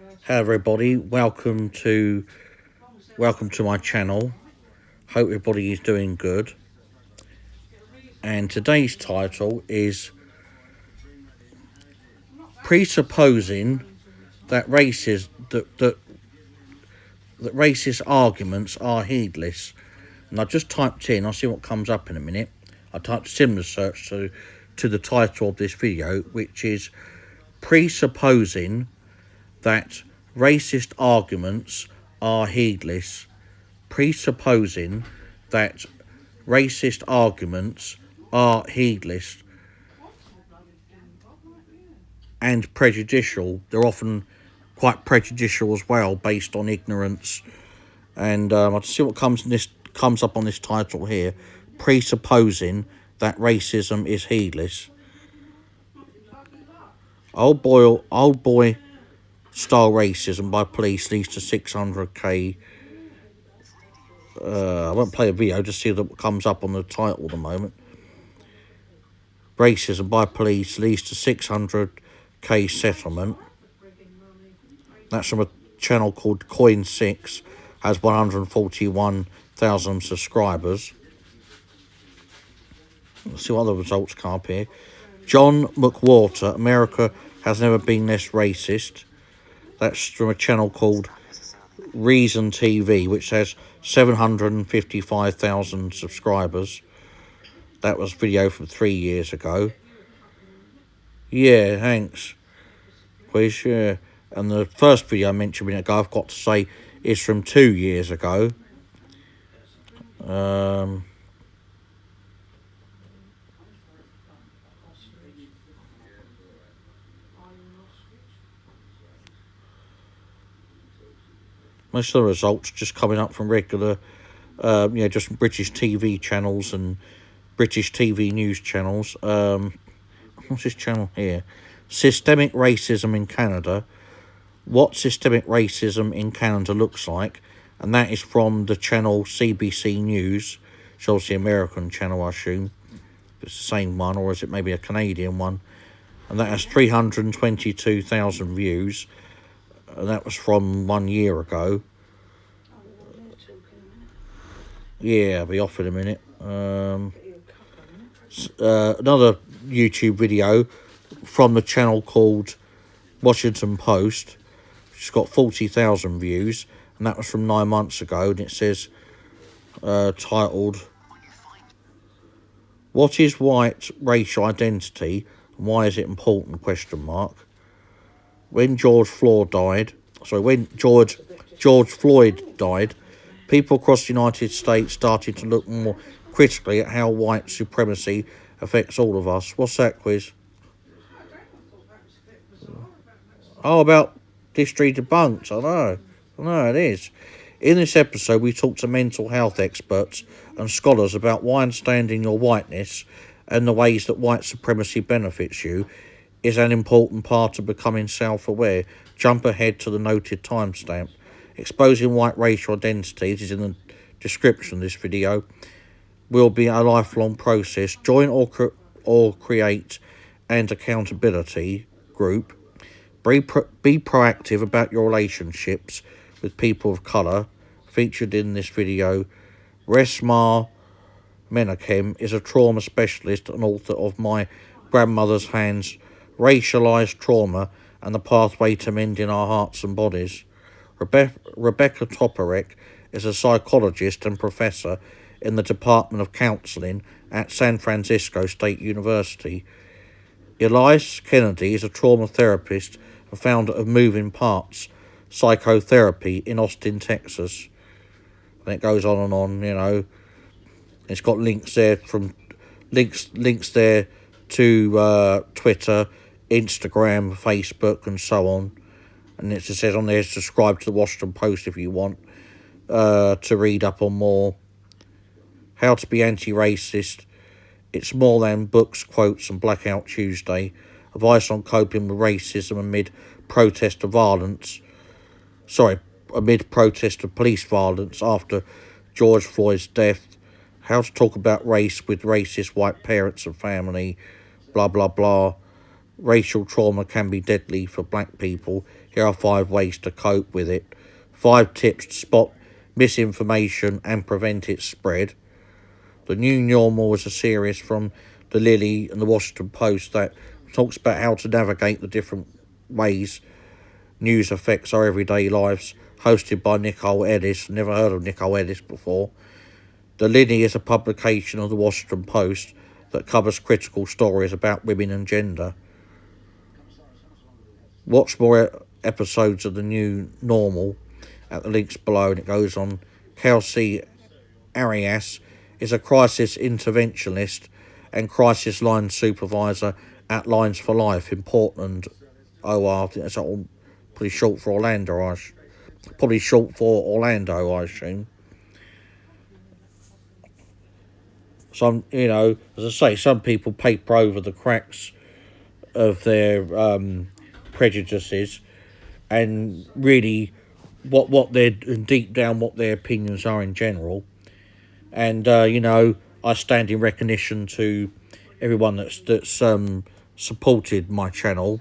Hello everybody, welcome to my channel. Hope everybody is doing good. And today's title is Presupposing that racist arguments are heedless. And I just typed in, I'll see what comes up in a minute. I typed similar search to the title of this video, which is Presupposing that racist arguments are heedless. Presupposing that racist arguments are heedless and prejudicial. They're often quite prejudicial as well, based on ignorance. And I'll see what comes up on this title here. Presupposing that racism is heedless. Old boy style racism by police leads to 600k. I won't play a video, just see what comes up on the title at the moment. Racism by police leads to 600k settlement. That's from a channel called Coin6, has 141,000 subscribers. Let's see what other results come up here. John McWhorter, America has never been less racist. That's from a channel called Reason TV, which has 755,000 subscribers. That was a video from 3 years ago. Yeah, thanks. Quiz, yeah. And the first video I mentioned a minute ago, I've got to say, is from 2 years ago. Most of the results just coming up from regular, just British TV channels and British TV news channels. What's this channel here? Systemic Racism in Canada. What systemic racism in Canada looks like. And that is from the channel CBC News. It's obviously an American channel, I assume. If it's the same one, or is it maybe a Canadian one? And that has 322,000 views. And that was from 1 year ago. Yeah, I'll be off in a minute. Another YouTube video from the channel called Washington Post, which has got 40,000 views, and that was from 9 months ago, and it says, titled, "What is white racial identity, and why is it important?" When George Floyd died, people across the United States started to look more critically at how white supremacy affects all of us. What's that, Quiz? Oh, about History Debunked. I know, it is. In this episode, we talk to mental health experts and scholars about why understanding your whiteness and the ways that white supremacy benefits you is an important part of becoming self-aware. Jump ahead to the noted timestamp. Exposing white racial identities is in the description of this video. Will be a lifelong process. Join or create an accountability group. Be proactive about your relationships with people of colour. Featured in this video, Resma Menachem is a trauma specialist and author of My Grandmother's Hands, Racialized Trauma and the Pathway to Mending Our Hearts and Bodies. Rebecca Toporek is a psychologist and professor in the Department of Counseling at San Francisco State University. Elias Kennedy is a trauma therapist and founder of Moving Parts Psychotherapy in Austin, Texas. And it goes on and on, It's got links there to Twitter, Instagram, Facebook, and so on. And it just says on there, subscribe to the Washington Post if you want to read up on more. How to be anti-racist. It's more than books, quotes, and Blackout Tuesday. Advice on coping with racism amid protest of police violence after George Floyd's death. How to talk about race with racist white parents and family. Blah, blah, blah. Racial trauma can be deadly for black people. Here are 5 ways to cope with it. 5 tips to spot misinformation and prevent its spread. The New Normal is a series from the Lily and the Washington Post that talks about how to navigate the different ways news affects our everyday lives, hosted by Nicole Ellis. Never heard of Nicole Ellis before. The Lily is a publication of the Washington Post that covers critical stories about women and gender. Watch more episodes of the New Normal at the links below, and it goes on. Kelsey Arias is a crisis interventionist and crisis line supervisor at Lines for Life in Portland, OR. I think that's all pretty short for Orlando, I assume. Some, as I say, some people paper over the cracks of their prejudices, and really what their deep down what their opinions are in general. And I stand in recognition to everyone that's supported my channel,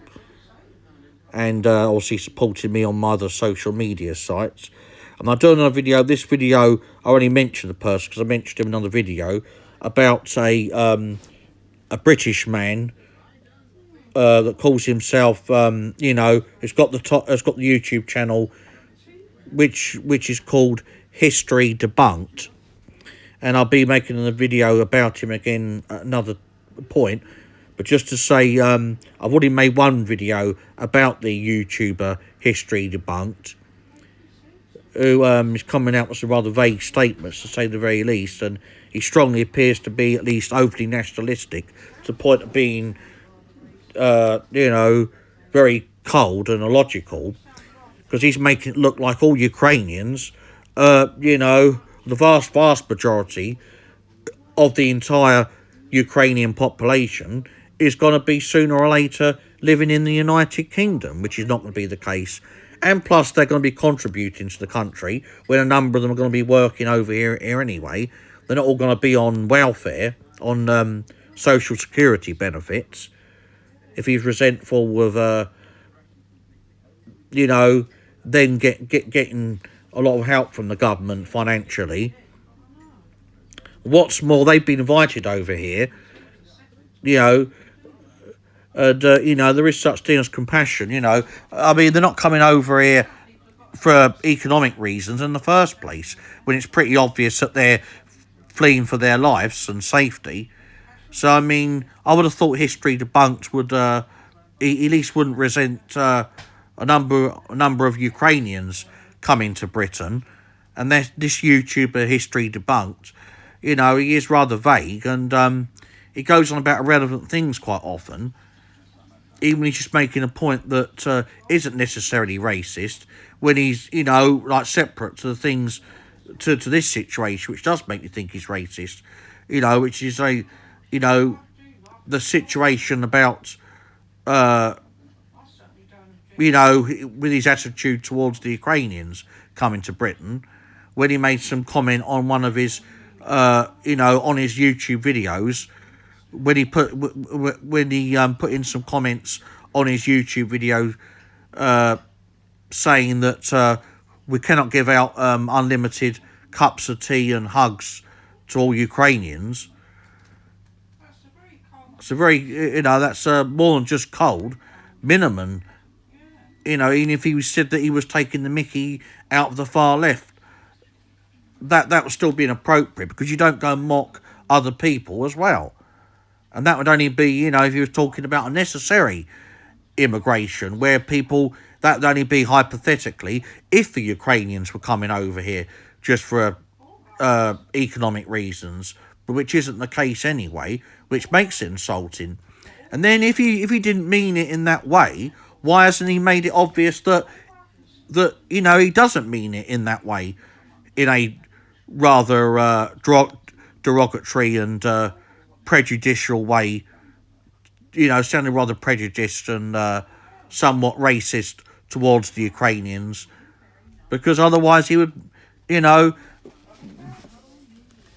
and obviously supported me on my other social media sites. And I've done another video. This video, I only mentioned the person because I mentioned him in another video about a British man that calls himself, has got the YouTube channel, which is called History Debunked. And I'll be making a video about him again at another point. But just to say, I've already made one video about the YouTuber History Debunked, who is coming out with some rather vague statements, to say the very least, and he strongly appears to be at least overly nationalistic, to the point of being, very cold and illogical, because he's making it look like all Ukrainians, the vast majority of the entire Ukrainian population is going to be sooner or later living in the United Kingdom, which is not going to be the case. And plus, they're going to be contributing to the country when a number of them are going to be working over here anyway. They're not all going to be on welfare, on social security benefits. If he's resentful of, then getting a lot of help from the government financially. What's more, they've been invited over here, and, there is such thing as compassion, I mean, they're not coming over here for economic reasons in the first place, when it's pretty obvious that they're fleeing for their lives and safety. So, I mean, I would have thought History Debunked would, at least wouldn't resent a number of Ukrainians coming to Britain. And this YouTuber History Debunked, he is rather vague, and he goes on about irrelevant things quite often, even when he's just making a point that isn't necessarily racist, when he's, separate to the things, to this situation, which does make you think he's racist, which is the situation about, with his attitude towards the Ukrainians coming to Britain, when he made some comment on one of his, on his YouTube videos, when he put in some comments on his YouTube video, saying that we cannot give out unlimited cups of tea and hugs to all Ukrainians. It's a very, that's more than just cold, minimum. Even if he said that he was taking the mickey out of the far left, that would still be inappropriate, because you don't go and mock other people as well. And that would only be, if he was talking about unnecessary immigration, where people, that would only be hypothetically if the Ukrainians were coming over here just for economic reasons, but which isn't the case anyway, which makes it insulting. And then if he didn't mean it in that way, why hasn't he made it obvious that he doesn't mean it in that way, in a rather derogatory and prejudicial way, sounding rather prejudiced and somewhat racist towards the Ukrainians, because otherwise he would,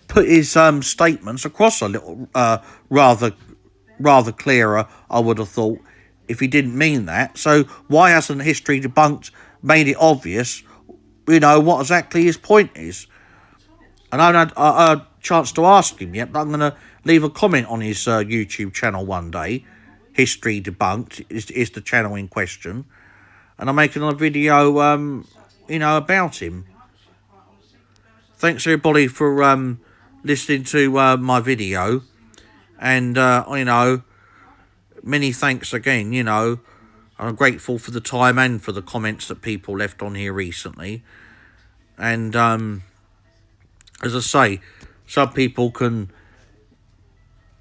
put his statements across a little rather clearer, I would have thought, if he didn't mean that. So why hasn't History Debunked made it obvious, what exactly his point is? And I haven't had a chance to ask him yet, but I'm going to leave a comment on his YouTube channel one day. History Debunked is the channel in question. And I'm making a video, about him. Thanks everybody for listening to my video. And, many thanks again, I'm grateful for the time and for the comments that people left on here recently. And, as I say, some people can,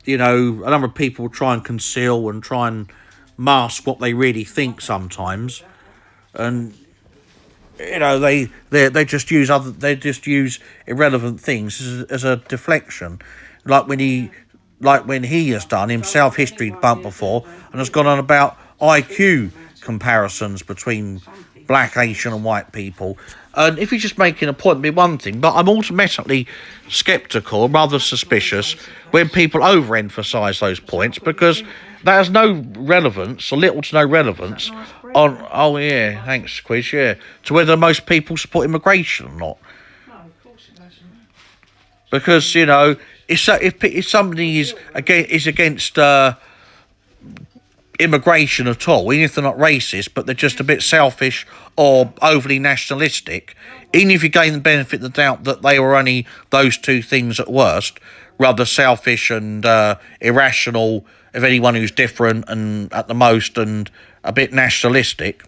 a number of people try and conceal and try and mask what they really think sometimes. And, they just use irrelevant things as a deflection. Like when he has done himself History Debunked before and has gone on about IQ comparisons between black, Asian and white people. And if he's just making a point, it'd be one thing, but I'm automatically sceptical, rather suspicious, when people overemphasise those points, because that has no relevance, or little to no relevance, on, thanks, Quiz, to whether most people support immigration or not. No, of course it doesn't. Because, if somebody is against immigration at all, even if they're not racist, but they're just a bit selfish or overly nationalistic, even if you gain the benefit of the doubt that they were only those two things at worst, rather selfish and irrational of anyone who's different and at the most and a bit nationalistic,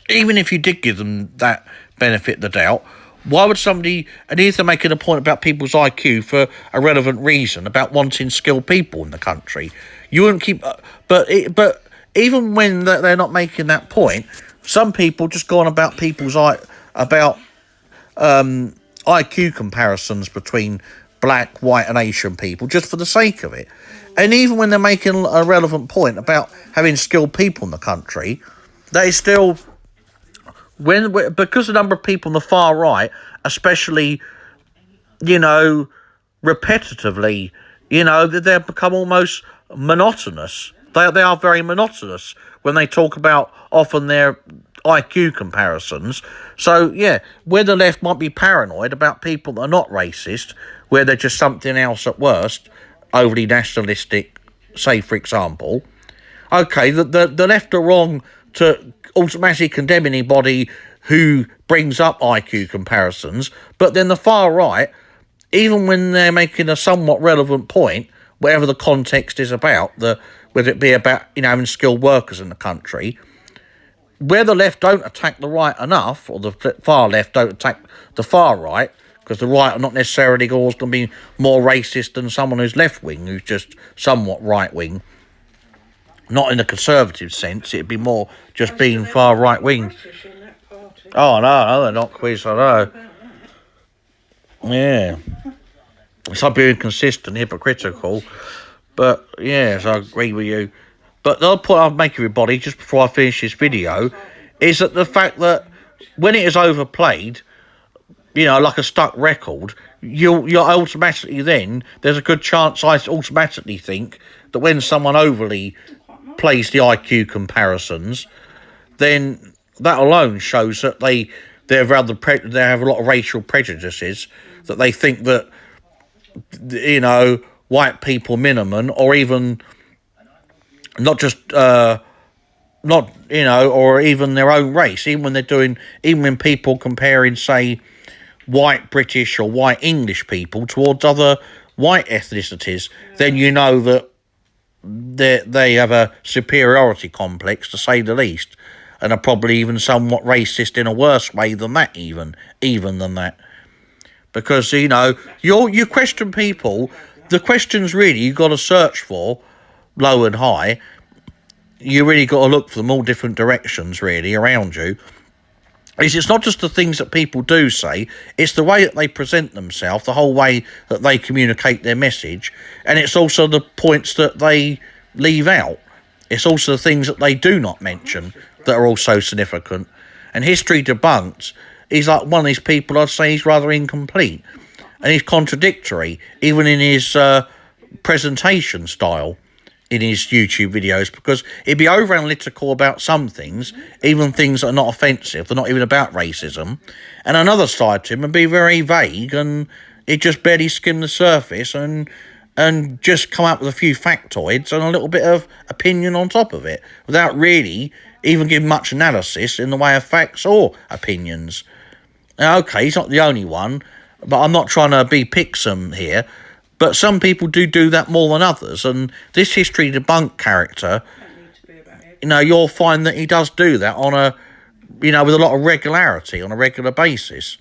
even if you did give them that benefit of the doubt, why would somebody, and if they're making a point about people's IQ for a relevant reason, about wanting skilled people in the country, you wouldn't keep, but even when they're not making that point, some people just go on about IQ comparisons between black, white and Asian people just for the sake of it. And even when they're making a relevant point about having skilled people in the country, they still, because a number of people on the far right, especially, repetitively, they become almost monotonous. They are very monotonous when they talk about often their IQ comparisons. So, where the left might be paranoid about people that are not racist, where they're just something else at worst, overly nationalistic, say, for example, okay, the left are wrong to automatically condemn anybody who brings up IQ comparisons, but then the far right, even when they're making a somewhat relevant point, whatever the context is about, whether it be about having skilled workers in the country, where the left don't attack the right enough, or the far left don't attack the far right, because the right are not necessarily always going to be more racist than someone who's left-wing, who's just somewhat right-wing. Not in a conservative sense, it'd be more just being far right-wing. Oh, no, they're not, Quiz, I know. Yeah. It's like being inconsistent, hypocritical. But, so I agree with you. But the other point I'll make everybody, just before I finish this video, is that the fact that when it is overplayed, like a stuck record, you're automatically then, there's a good chance I automatically think that when someone overly plays the IQ comparisons, then that alone shows that they have a lot of racial prejudices, that they think that, white people minimum, or even not just, or even their own race, even when people comparing, say, white British or white English people towards other white ethnicities, then that they have a superiority complex, to say the least, and are probably even somewhat racist in a worse way than that, even than that. Because, you question people, the questions really you've got to search for, low and high, you really got to look for them all different directions, really, around you. It's not just the things that people do say, it's the way that they present themselves, the whole way that they communicate their message, and it's also the points that they leave out. It's also the things that they do not mention that are also significant. And History Debunked, he's like one of these people, I'd say he's rather incomplete, and he's contradictory, even in his presentation style. in his YouTube videos, because he'd be over analytical about some things, even things that are not offensive, they're not even about racism. And another side to him would be very vague, and he'd just barely skim the surface and just come up with a few factoids and a little bit of opinion on top of it, without really even giving much analysis in the way of facts or opinions. Now, okay, he's not the only one, but I'm not trying to be Pixum here. But some people do that more than others, and this History Debunked character, you'll find that he does do that on with a lot of regularity, on a regular basis.